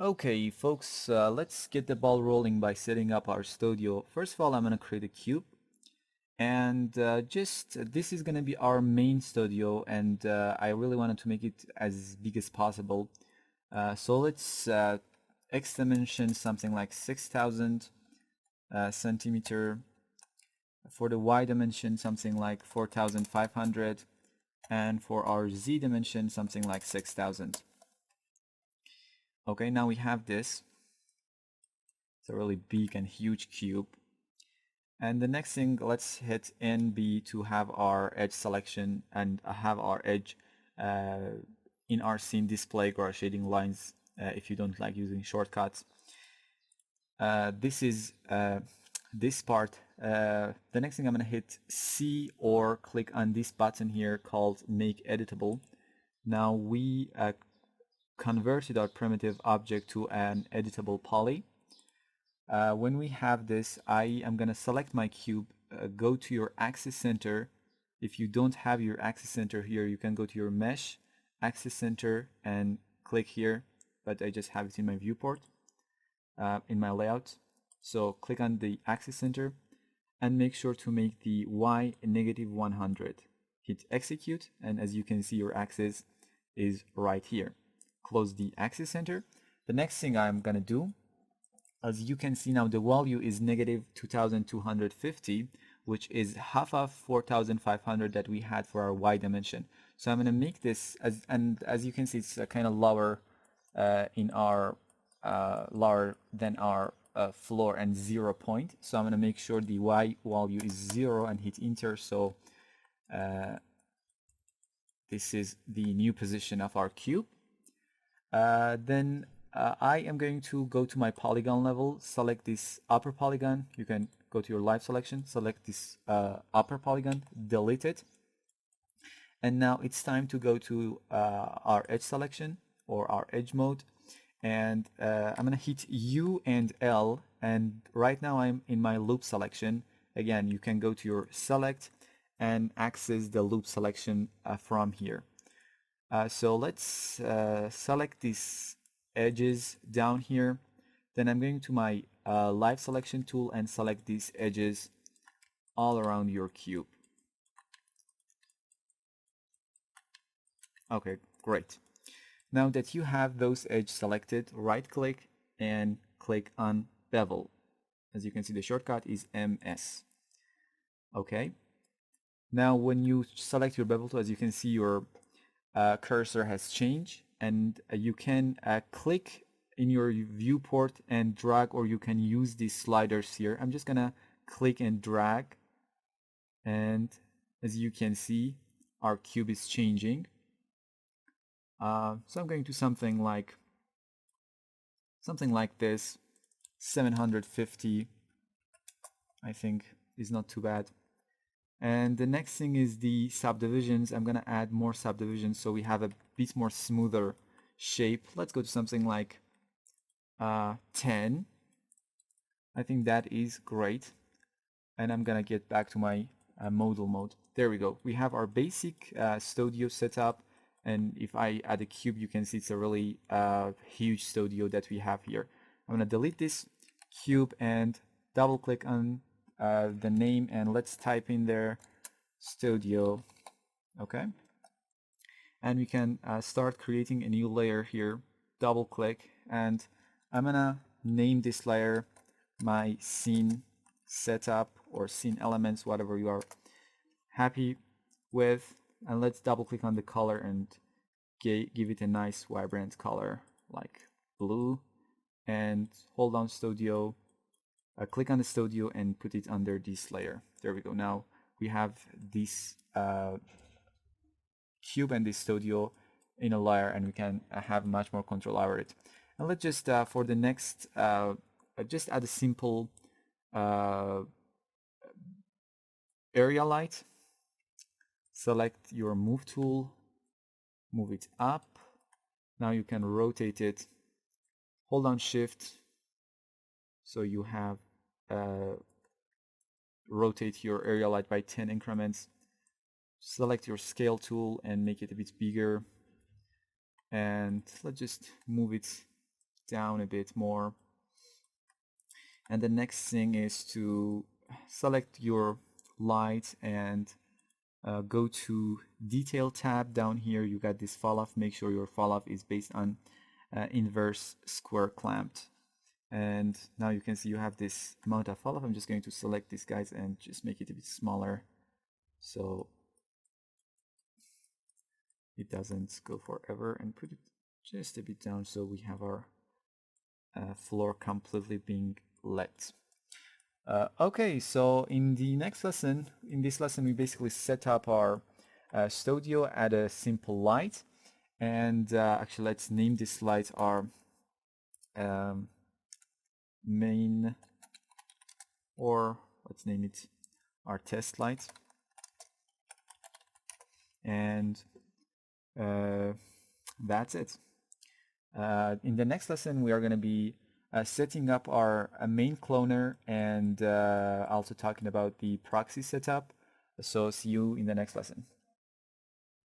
Okay, folks, let's get the ball rolling by setting up our studio. First of all, I'm going to create a cube, and this is going to be our main studio, and I really wanted to make it as big as possible. So let's X dimension something like 6,000 centimeter. For the Y dimension, something like 4,500, and for our Z dimension, something like 6,000. Okay, now we have this. It's a really big and huge cube. And the next thing, let's hit NB to have our edge selection and have our edge in our scene display or shading lines if you don't like using shortcuts. This is this part. The next thing I'm going to hit C or click on this button here called Make Editable. Now we converted our primitive object to an editable poly. When we have this, I am going to select my cube, go to your axis center. If you don't have your axis center here, you can go to your mesh, axis center, and click here, but I just have it in my viewport, in my layout. So click on the axis center and make sure to make the Y negative 100. Hit execute, and as you can see, your axis is right here. Close the axis center. The next thing I'm going to do, as you can see now, the value is negative 2,250, which is half of 4,500 that we had for our Y dimension. So I'm going to make this, as you can see, it's kind of lower lower than our floor and 0 point. So I'm going to make sure the Y value is 0 and hit enter. So this is the new position of our cube. Then I am going to go to my polygon level, select this upper polygon. You can go to your live selection, select this upper polygon, delete it. And now it's time to go to our edge selection or our edge mode. And I'm going to hit U and L. And right now I'm in my loop selection. Again, you can go to your select and access the loop selection from here. So let's select these edges down here. Then I'm going to my live selection tool and select these edges all around your cube. Okay, great. Now that you have those edges selected, right click and click on bevel. As you can see, the shortcut is MS. Okay. Now when you select your bevel tool, as you can see, your cursor has changed, and you can click in your viewport and drag, or you can use these sliders here. I'm just gonna click and drag, and as you can see, our cube is changing. So I'm going to something like this. 750 I think is not too bad. And the next thing is the subdivisions. I'm gonna add more subdivisions so we have a bit more smoother shape. Let's go to something like 10. I think that is great. And I'm gonna get back to my modal mode. There we go. We have our basic studio setup. And if I add a cube, you can see it's a really huge studio that we have here. I'm gonna delete this cube and double click on the name, and let's type in there studio. Okay, and we can start creating a new layer here. Double click, and I'm gonna name this layer my scene setup or scene elements, whatever you are happy with. And let's double click on the color and give it a nice vibrant color like blue, and hold down studio, click on the studio and put it under this layer. There we go. Now we have this cube and this studio in a layer, and we can have much more control over it. And let's just for the next just add a simple area light. Select your move tool, move it up. Now you can rotate it. Hold down shift so you have rotate your area light by 10 increments. Select your scale tool and make it a bit bigger, and let's just move it down a bit more. And the next thing is to select your light and go to detail tab. Down here you got this fall off. Make sure your fall off is based on inverse square clamped. And now you can see you have this amount of fall off. I'm just going to select these guys and just make it a bit smaller so it doesn't go forever, and put it just a bit down so we have our floor completely being lit. Okay, so in this lesson we basically set up our studio, add a simple light, and actually let's name this light our main, or let's name it our test light. And that's it. In the next lesson we are going to be setting up our main cloner, and also talking about the proxy setup. So see you in the next lesson.